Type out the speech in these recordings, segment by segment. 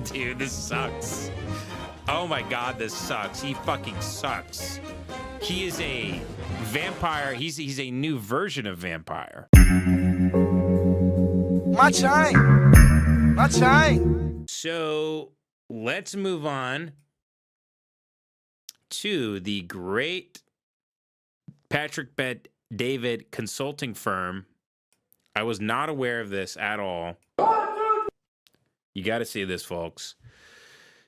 Dude, this sucks. Oh my god, this sucks. He fucking sucks. He is a vampire. He's a new version of vampire. My chain. My chain. So let's move on to the great Patrick Bet David consulting firm. I was not aware of this at all. You got to see this, folks.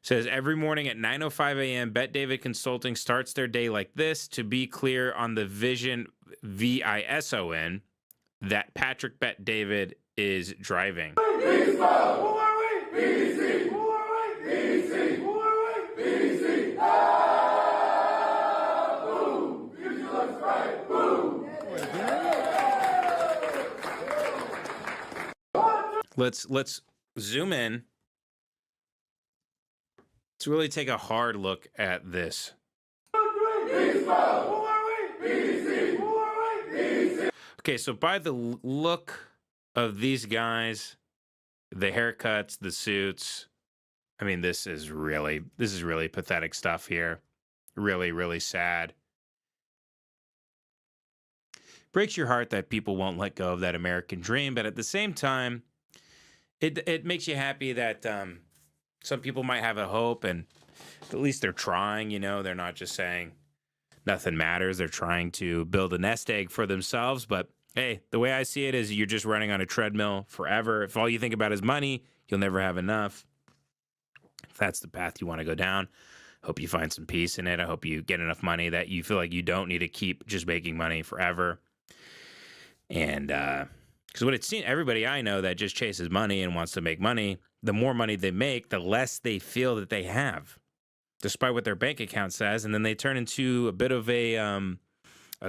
Says every morning at 9:05 a.m., Bet David Consulting starts their day like this to be clear on the vision, VISON, that Patrick Bet David is driving. Let's zoom in. Let's really take a hard look at this. Okay, so by the look of these guys, the haircuts, the suits, I mean, this is really pathetic stuff here. Really, really sad. Breaks your heart that people won't let go of that American dream, but at the same time, it makes you happy that some people might have a hope, and at least they're trying, you know. They're not just saying nothing matters. They're trying to build a nest egg for themselves. But hey, the way I see it is you're just running on a treadmill forever. If all you think about is money, you'll never have enough. If that's the path you want to go down, hope you find some peace in it. I hope you get enough money that you feel like you don't need to keep just making money forever. And because what it's seen, everybody I know that just chases money and wants to make money, the more money they make, the less they feel that they have, despite what their bank account says. And then they turn into a bit of a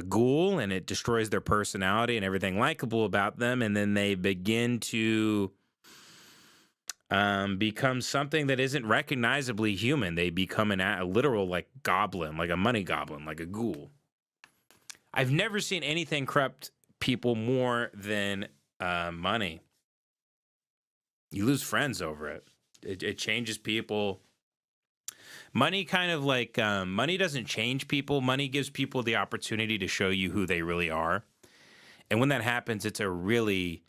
ghoul, and it destroys their personality and everything likable about them. And then they begin to become something that isn't recognizably human. They become a literal like goblin, like a money goblin, like a ghoul. I've never seen anything corrupt people more than money. You lose friends over it. It changes people. Money kind of like money doesn't change people. Money gives people the opportunity to show you who they really are. And when that happens, it's a really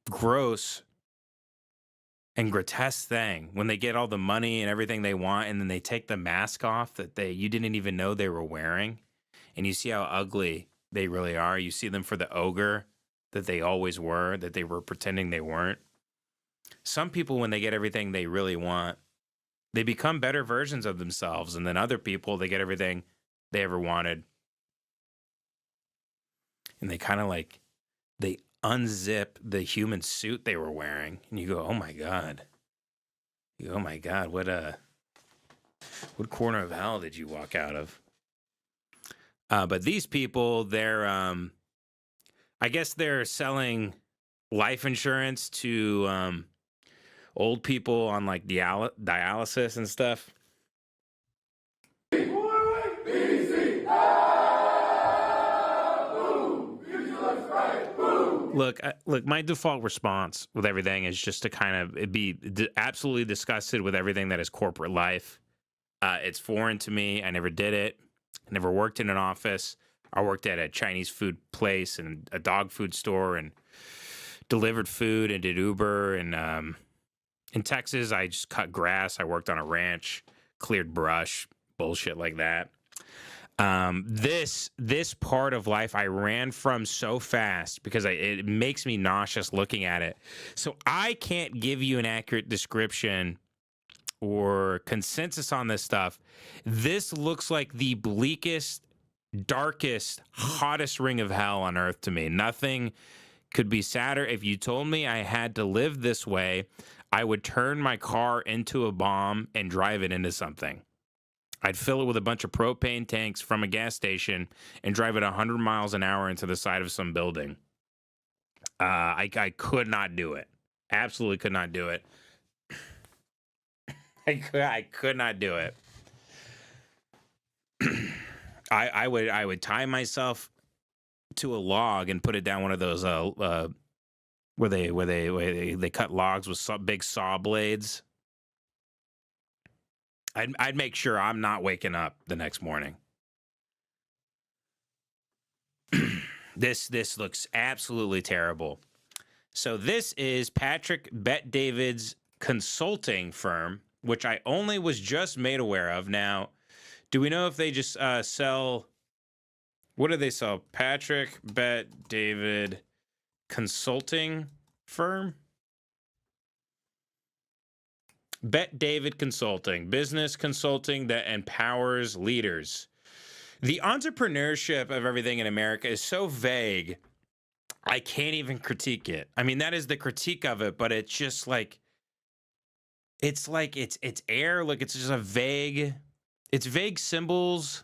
gross and grotesque thing when they get all the money and everything they want, and then they take the mask off that you didn't even know they were wearing, and you see how ugly they really are. You see them for the ogre that they always were, that they were pretending they weren't. Some people, when they get everything they really want, they become better versions of themselves. And then other people, they get everything they ever wanted, and they kind of like, they unzip the human suit they were wearing, and you go, oh my God. You go, oh my God, what corner of hell did you walk out of? But these people, they're, I guess they're selling life insurance to old people on like dialysis and stuff. Look, my default response with everything is just to kind of be absolutely disgusted with everything that is corporate life. It's foreign to me. I never did it. I never worked in an office. I worked at a Chinese food place and a dog food store and delivered food and did Uber. And in Texas, I just cut grass. I worked on a ranch, cleared brush, bullshit like that. This part of life I ran from so fast because it makes me nauseous looking at it. So I can't give you an accurate description or consensus on this stuff. This looks like the bleakest, darkest, hottest ring of hell on earth to me. Nothing could be sadder. If you told me I had to live this way, I would turn my car into a bomb and drive it into something. I'd fill it with a bunch of propane tanks from a gas station and drive it 100 miles an hour into the side of some building. I could not do it. Absolutely could not do it. I could not do it. I would tie myself to a log and put it down one of those where they cut logs with big saw blades. I'd make sure I'm not waking up the next morning. This looks absolutely terrible. So this is Patrick Bet-David's consulting firm, which I only was just made aware of. Now, do we know if they just sell? What do they sell? Patrick Bet-David consulting firm. Bet-David Consulting, business consulting that empowers leaders. The entrepreneurship of everything in America is so vague, I can't even critique it. I mean, that is the critique of it, but it's just like, it's air. Like, it's just it's vague symbols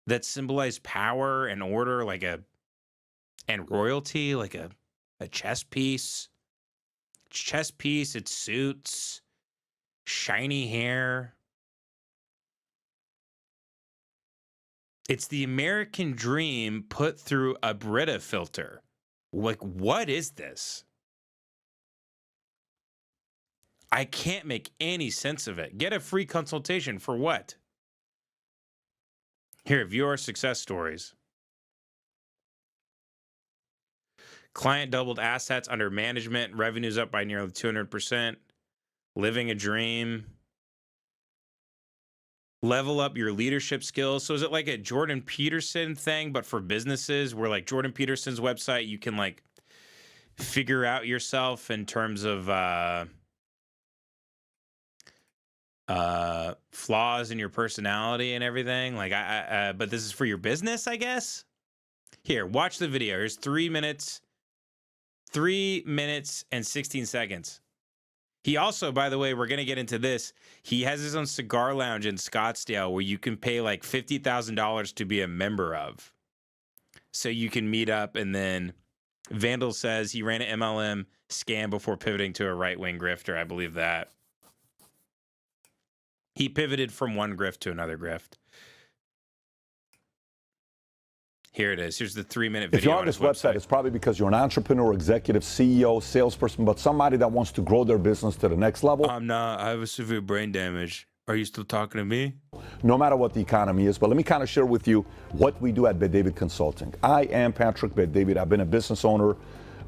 that symbolize power and order, and royalty, like a chess piece. Chess piece, it suits. Shiny hair. It's the American dream put through a Brita filter. Like, what is this? I can't make any sense of it. Get a free consultation for what? Here, view our success stories. Client doubled assets under management, revenues up by nearly 200%. Living a dream. Level up your leadership skills. So is it like a Jordan Peterson thing, but for businesses, where like Jordan Peterson's website, you can like figure out yourself in terms of flaws in your personality and everything. Like but this is for your business, I guess. Here, watch the video. Here's 3 minutes and 16 seconds. He also, by the way, we're going to get into this. He has his own cigar lounge in Scottsdale where you can pay like $50,000 to be a member of. So you can meet up, and then Vandal says he ran an MLM scam before pivoting to a right-wing grifter. I believe that. He pivoted from one grift to another grift. Here it is. Here's the 3-minute video. If you're on this website, it's probably because you're an entrepreneur, executive, CEO, salesperson, but somebody that wants to grow their business to the next level. I'm not. I have a severe brain damage. Are you still talking to me? No matter what the economy is. But let me kind of share with you what we do at Bet-David Consulting. I am Patrick Bet-David. I've been a business owner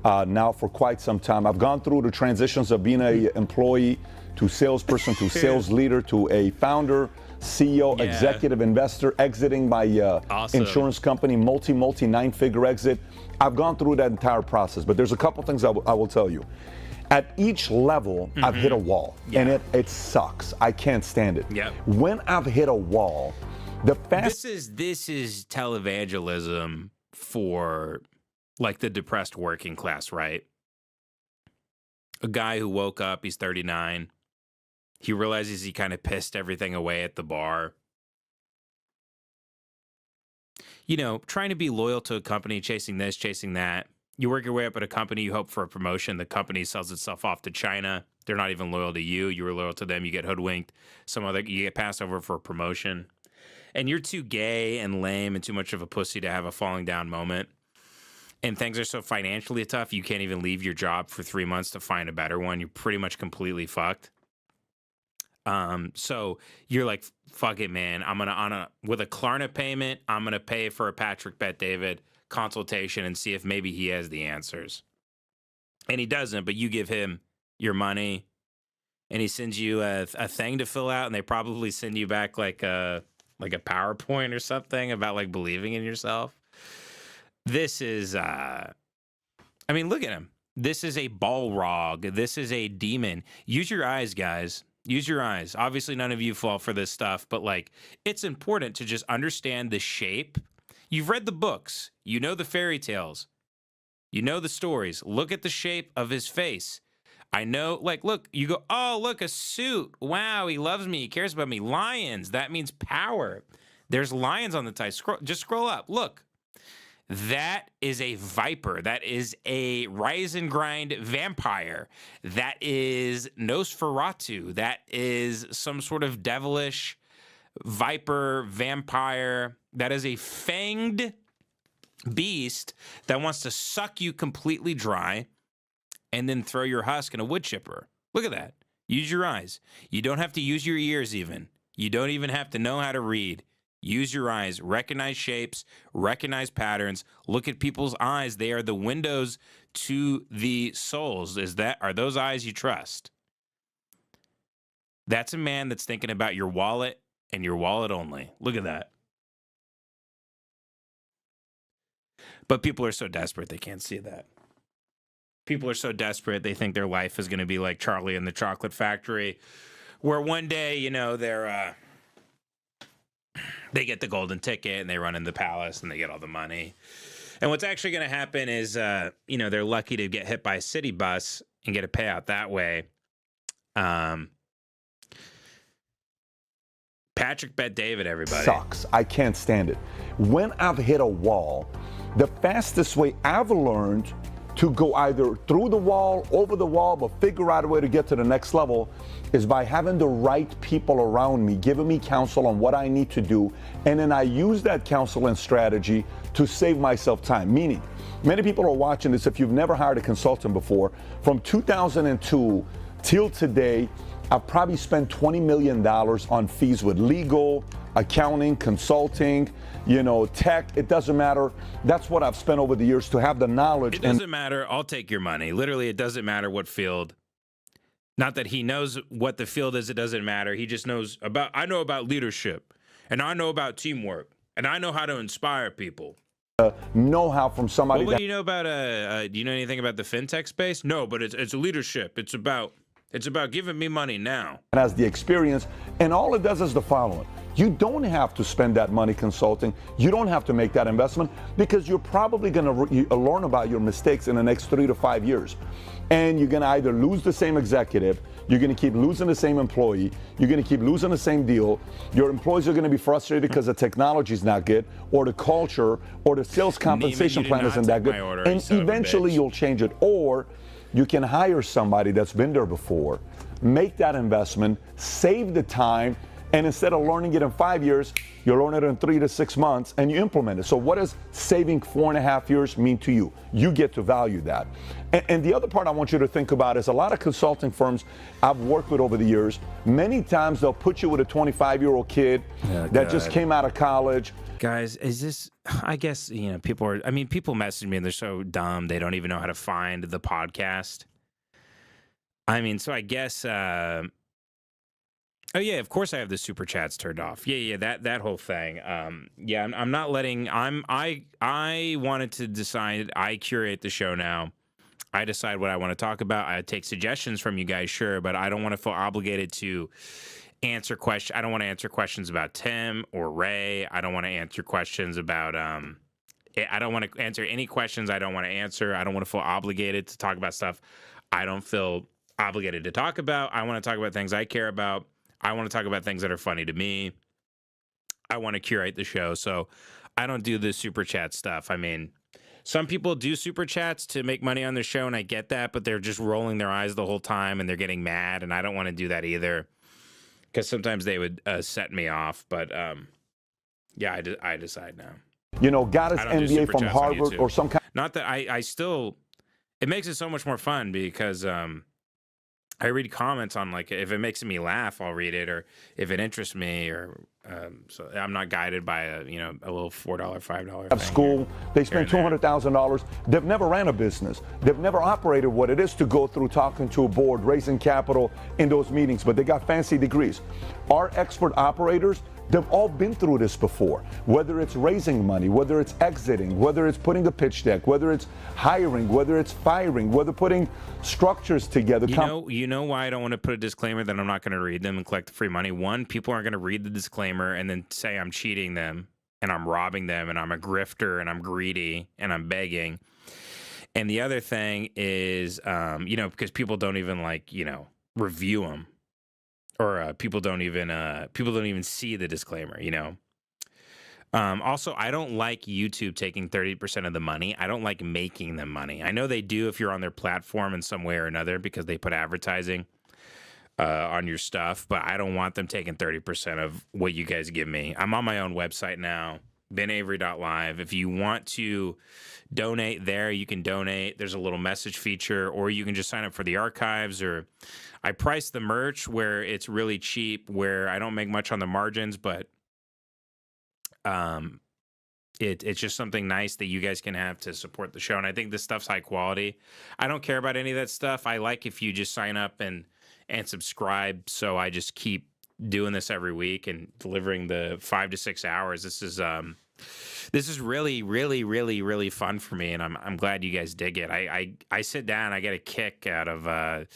now for quite some time. I've gone through the transitions of being an employee to salesperson to sales leader to a founder, CEO, executive investor, exiting my insurance company, multi 9-figure exit. I've gone through that entire process, but there's a couple things I will tell you. At each level, I've hit a wall, and it sucks. I can't stand it. When I've hit a wall, this is televangelism for like the depressed working class, right? A guy who woke up, he's 39. He realizes he kind of pissed everything away at the bar. You know, trying to be loyal to a company, chasing this, chasing that. You work your way up at a company, you hope for a promotion. The company sells itself off to China. They're not even loyal to you. You were loyal to them. You get hoodwinked. You get passed over for a promotion. And you're too gay and lame and too much of a pussy to have a falling down moment. And things are so financially tough, you can't even leave your job for 3 months to find a better one. You're pretty much completely fucked. So you're like, fuck it, man. I'm gonna with a Klarna payment, I'm gonna pay for a Patrick Bet-David consultation and see if maybe he has the answers. And he doesn't, but you give him your money, and he sends you a thing to fill out, and they probably send you back like a PowerPoint or something about like believing in yourself. This is, I mean, look at him. This is a Balrog. This is a demon. Use your eyes, guys. Use your eyes. Obviously, none of you fall for this stuff, but like, it's important to just understand the shape. You've read the books. You know the fairy tales. You know the stories. Look at the shape of his face. I know, like, look, you go, oh, look, a suit. Wow, he loves me. He cares about me. Lions. That means power. There's lions on the tie. Just scroll up. Look. That is a viper. That is a rise and grind vampire. That is Nosferatu. That is some sort of devilish viper vampire. That is a fanged beast that wants to suck you completely dry. and then throw your husk in a wood chipper. Look at that. Use your eyes. You don't have to use your ears even. You don't even have to know how to read. Use your eyes. Recognize shapes. Recognize patterns. Look at people's eyes. They are the windows to the souls. Are those eyes you trust? That's a man that's thinking about your wallet and your wallet only. Look at that. But people are so desperate they can't see that. People are so desperate they think their life is going to be like Charlie and the Chocolate Factory, where one day, you know, they get the golden ticket and they run in the palace and they get all the money. And what's actually going to happen is, you know, they're lucky to get hit by a city bus and get a payout that way. Patrick Bet David, everybody. Sucks. I can't stand it. When I've hit a wall, the fastest way I've learned to go either through the wall, over the wall, but figure out a way to get to the next level is by having the right people around me, giving me counsel on what I need to do. And then I use that counsel and strategy to save myself time. Meaning, many people are watching this. If you've never hired a consultant before, from 2002 till today, I've probably spent $20 million on fees with legal, accounting, consulting, you know, tech. It doesn't matter. That's what I've spent over the years to have the knowledge. It doesn't matter. I'll take your money. Literally, it doesn't matter what field. Not that he knows what the field is. It doesn't matter. He just knows about, I know about leadership, and I know about teamwork, and I know how to inspire people. Know-how from somebody. Well, what do you know about, do you know anything about the fintech space? No, but it's leadership. It's about giving me money now. And has the experience, and all it does is the following. You don't have to spend that money consulting. You don't have to make that investment because you're probably going to learn about your mistakes in the next 3 to 5 years. And you're going to either lose the same executive, you're going to keep losing the same employee, you're going to keep losing the same deal, your employees are going to be frustrated because the technology is not good, or the culture, or the sales compensation plan isn't that good. And eventually you'll change it. Or you can hire somebody that's been there before, make that investment, save the time, and instead of learning it in 5 years, you learn it in 3 to 6 months and you implement it. So what does saving 4.5 years mean to you? You get to value that. And the other part I want you to think about is a lot of consulting firms I've worked with over the years, many times they'll put you with a 25-year-old kid that just came out of college. Guys, is this, I guess, you know, people message me and they're so dumb, they don't even know how to find the podcast. I mean, so I guess, oh yeah, of course I have the super chats turned off. Yeah, that whole thing. Yeah, I'm not letting, I wanted to decide, I curate the show now. I decide what I want to talk about. I take suggestions from you guys, sure, but I don't want to feel obligated to answer questions. I don't want to answer questions about Tim or Ray. I don't want to answer questions about I don't want to answer any questions I don't want to answer. I don't want to feel obligated to talk about stuff I don't feel obligated to talk about. I want to talk about things I care about. I want to talk about things that are funny to me. I want to curate the show. So I don't do the super chat stuff. I mean, some people do super chats to make money on their show, and I get that, but they're just rolling their eyes the whole time and they're getting mad, and I don't want to do that either. Because sometimes they would set me off, but yeah, I decide now. You know, got his MBA from Harvard or some kind. Not that I still, it makes it so much more fun because I read comments on, like, if it makes me laugh, I'll read it, or if it interests me, or so I'm not guided by a little $4, $5 of school. They spend $200,000. They've never ran a business. They've never operated what it is to go through talking to a board, raising capital in those meetings, but they got fancy degrees. Our expert operators, they've all been through this before, whether it's raising money, whether it's exiting, whether it's putting a pitch deck, whether it's hiring, whether it's firing, whether putting structures together. You know why I don't want to put a disclaimer that I'm not going to read them and collect the free money? One, people aren't going to read the disclaimer and then say I'm cheating them and I'm robbing them and I'm a grifter and I'm greedy and I'm begging. And the other thing is, because people don't even review them. Or people don't even see the disclaimer, Also, I don't like YouTube taking 30% of the money. I don't like making them money. I know they do if you're on their platform in some way or another because they put advertising on your stuff, but I don't want them taking 30% of what you guys give me. I'm on my own website now. benavery.live. If you want to donate there, you can donate. There's a little message feature, or you can just sign up for the archives. Or I price the merch where it's really cheap, where I don't make much on the margins, but it's just something nice that you guys can have to support the show. And I think this stuff's high quality. I don't care about any of that stuff. I like if you just sign up and subscribe, so I just keep doing this every week and delivering the 5 to 6 hours. This is really, really, really, really fun for me, and I'm glad you guys dig it. I sit down, I get a kick out of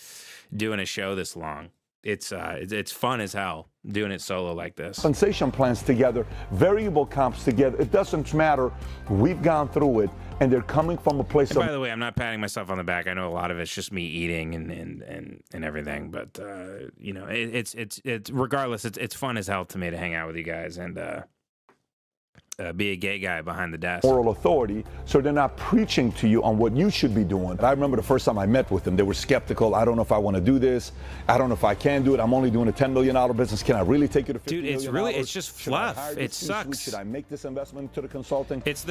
doing a show this long. It's fun as hell doing it solo like this. Compensation plans together, variable comps together. It doesn't matter. We've gone through it, and they're coming from a place and of. By the way, I'm not patting myself on the back. I know a lot of it's just me eating and everything, but you know, it's regardless. It's fun as hell to me to hang out with you guys and be a gay guy behind the desk. Moral authority, so they're not preaching to you on what you should be doing. I remember the first time I met with them, they were skeptical. I don't know if I want to do this. I don't know if I can do it. I'm only doing a $10 million business. Can I really take it to $50 Dude, million? it's really, it's just fluff. It sucks. Should I make this investment to the consulting? It's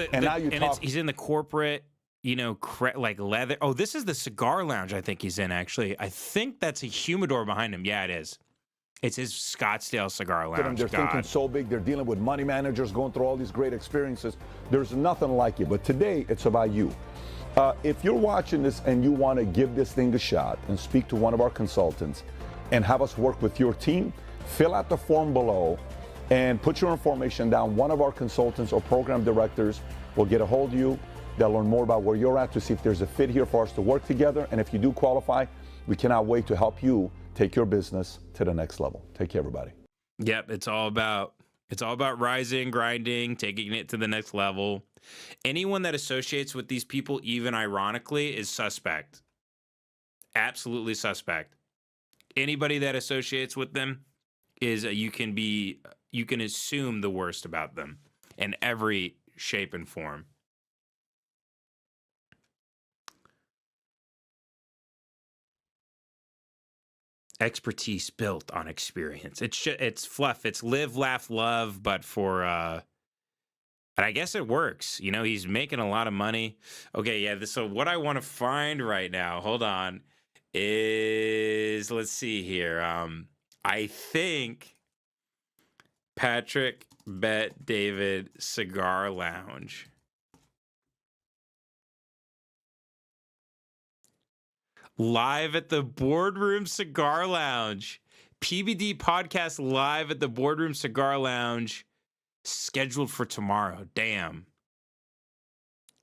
he's in the corporate, you know, like leather. Oh, this is the cigar lounge I think he's in, actually. I think that's a humidor behind him. Yeah, it is. It's his Scottsdale cigar lounge. They're thinking so big. They're dealing with money managers, going through all these great experiences. There's nothing like it. But today, it's about you. If you're watching this and you want to give this thing a shot and speak to one of our consultants and have us work with your team, fill out the form below and put your information down. One of our consultants or program directors will get a hold of you. They'll learn more about where you're at to see if there's a fit here for us to work together. And if you do qualify, we cannot wait to help you take your business to the next level. Take care, everybody. Yep, it's all about rising, grinding, taking it to the next level. Anyone that associates with these people, even ironically, is suspect. Absolutely suspect. Anybody that associates with them is you can assume the worst about them in every shape and form. Expertise built on experience. It's fluff. It's live, laugh, love, but for and I guess it works. You know, he's making a lot of money. Okay, yeah. So what I want to find right now, hold on, is let's see here. I think Patrick Bet David Cigar Lounge. Live at the Boardroom Cigar Lounge. PBD podcast live at the Boardroom Cigar Lounge. Scheduled for tomorrow. Damn.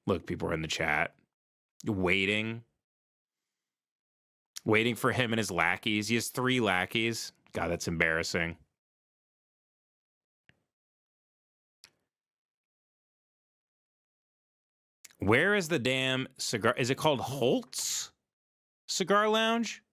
Look, people are in the chat. Waiting for him and his lackeys. He has 3 lackeys. God, that's embarrassing. Where is the damn cigar? Is it called Holtz Cigar Lounge?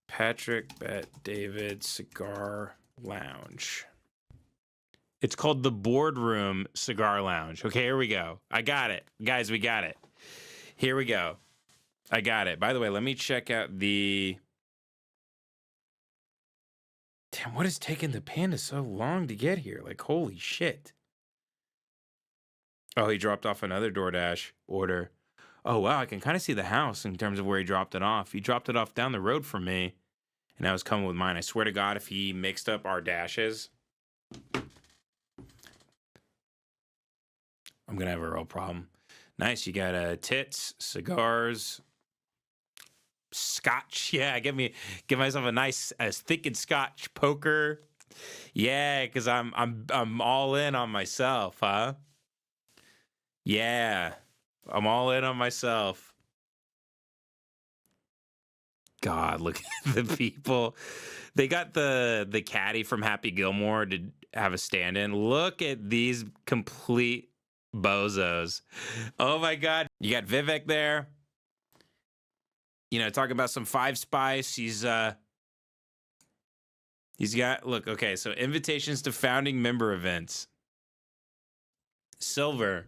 Patrick Bet David Cigar Lounge. It's called the Boardroom Cigar Lounge. Okay, here we go. I got it. Guys, we got it. Here we go. I got it. By the way, let me check out the... Damn, what is taking the panda so long to get here? Like, holy shit. Oh, he dropped off another DoorDash order. Oh, wow, I can kind of see the house in terms of where he dropped it off. He dropped it off down the road from me, and I was coming with mine. I swear to God, if he mixed up our dashes, I'm going to have a real problem. Nice, you got tits, cigars, scotch. Yeah, give myself a nice thickened scotch poker. Yeah, because I'm all in on myself, huh? Yeah, I'm all in on myself. God, look at the people. They got the caddy from Happy Gilmore to have a stand-in. Look at these complete bozos. Oh my God. You got Vivek there. You know, talking about some 5 Spice. He's got, look, okay, so invitations to founding member events. Silver,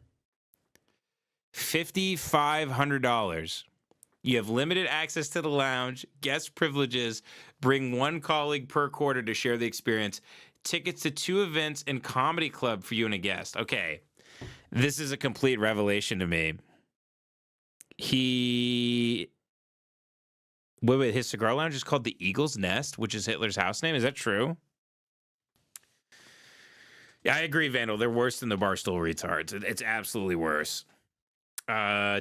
$5,500. You have limited access to the lounge, guest privileges, bring one colleague per quarter to share the experience, tickets to 2 events and comedy club for you and a guest. Okay, this is a complete revelation to me. Wait, his cigar lounge is called the Eagle's Nest, which is Hitler's house name. Is that true? Yeah, I agree, Vandal. They're worse than the Barstool retards. It's absolutely worse.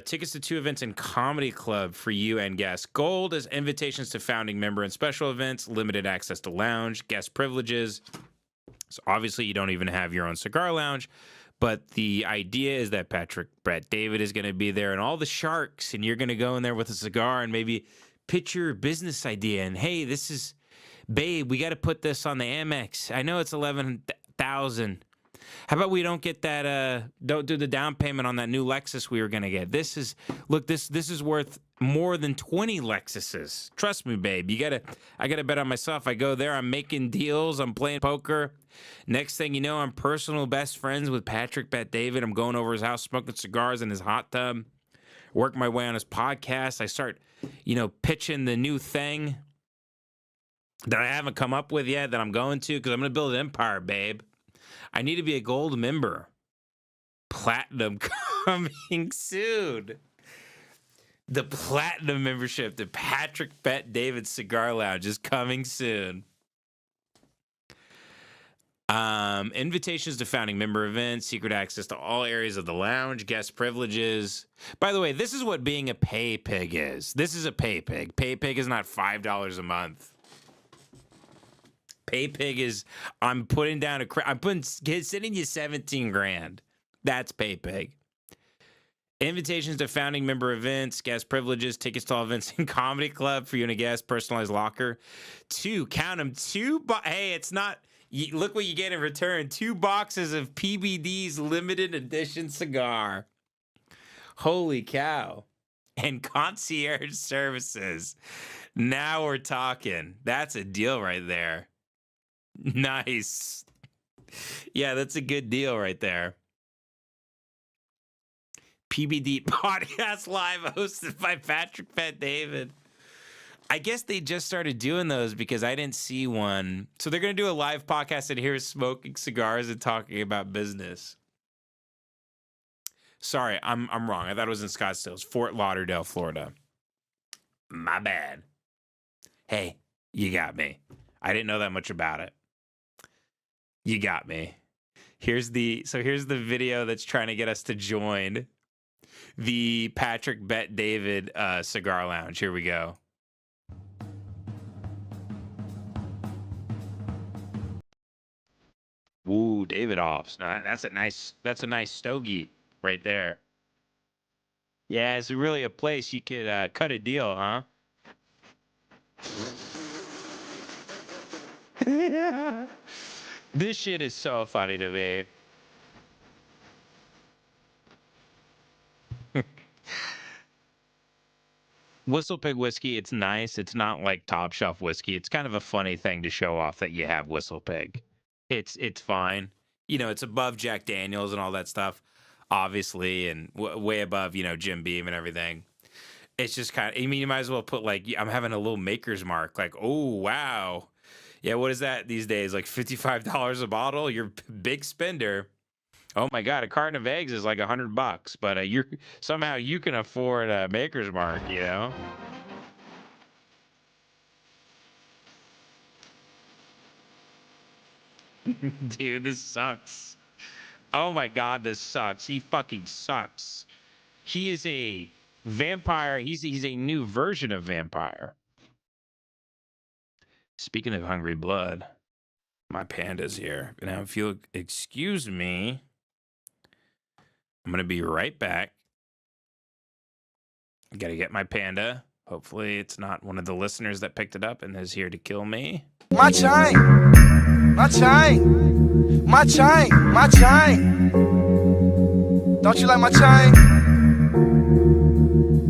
Tickets to 2 events and comedy club for you and guests. Gold is invitations to founding member and special events, limited access to lounge, guest privileges. So obviously you don't even have your own cigar lounge, but the idea is that Patrick Brett David is going to be there and all the sharks, and you're going to go in there with a cigar and maybe pitch your business idea. And hey, babe, we got to put this on the Amex. I know it's 11,000. How about we don't get that, don't do the down payment on that new Lexus we were going to get. This is worth more than 20 Lexuses. Trust me, babe. I got to bet on myself. I go there, I'm making deals, I'm playing poker. Next thing you know, I'm personal best friends with Patrick Bet David. I'm going over his house, smoking cigars in his hot tub, work my way on his podcast. I start, pitching the new thing that I haven't come up with yet that I'm going to, because I'm going to build an empire, babe. I need to be a gold member. Platinum coming soon. The platinum membership to Patrick Bet David Cigar Lounge is coming soon. Invitations to founding member events, secret access to all areas of the lounge, guest privileges. By the way, this is what being a pay pig is. This is a pay pig. Pay pig is not $5 a month. Pay pig is I'm sending you 17 grand. That's pay pig. Invitations to founding member events, guest privileges, tickets to all events in comedy club for you and a guest, personalized locker. 2, count them, 2. Hey, it's not. Look what you get in return. 2 boxes of PBD's limited edition cigar. Holy cow. And concierge services. Now we're talking. That's a deal right there. Nice. Yeah, that's a good deal right there. PBD Podcast Live hosted by Patrick Bet David. I guess they just started doing those because I didn't see one. So they're going to do a live podcast and here smoking cigars and talking about business. Sorry, I'm wrong. I thought it was in Scottsdale. It's Fort Lauderdale, Florida. My bad. Hey, you got me. I didn't know that much about it. You got me. Here's the video that's trying to get us to join the Patrick Bet David Cigar Lounge. Here we go. Ooh, David Offs. No, that's a nice stogie right there. Yeah, it's really a place you could cut a deal, huh? Yeah. This shit is so funny to me. Whistlepig whiskey, it's nice. It's not like top shelf whiskey. It's kind of a funny thing to show off that you have Whistlepig. It's fine. It's above Jack Daniels and all that stuff, obviously, and way above, Jim Beam and everything. It's just kind of, you might as well put I'm having a little maker's mark. Oh, wow. Yeah, what is that these days? Like $55 a bottle? You're a big spender. Oh my God, a carton of eggs is like $100, but somehow you can afford a Maker's Mark, Dude, this sucks. Oh my God, this sucks. He fucking sucks. He is a vampire. He's a new version of vampire. Speaking of hungry blood, my panda's here. Now, if you'll excuse me, I'm going to be right back. I got to get my panda. Hopefully, it's not one of the listeners that picked it up and is here to kill me. My chain. My chain. My chain. My chain. Don't you like my chain?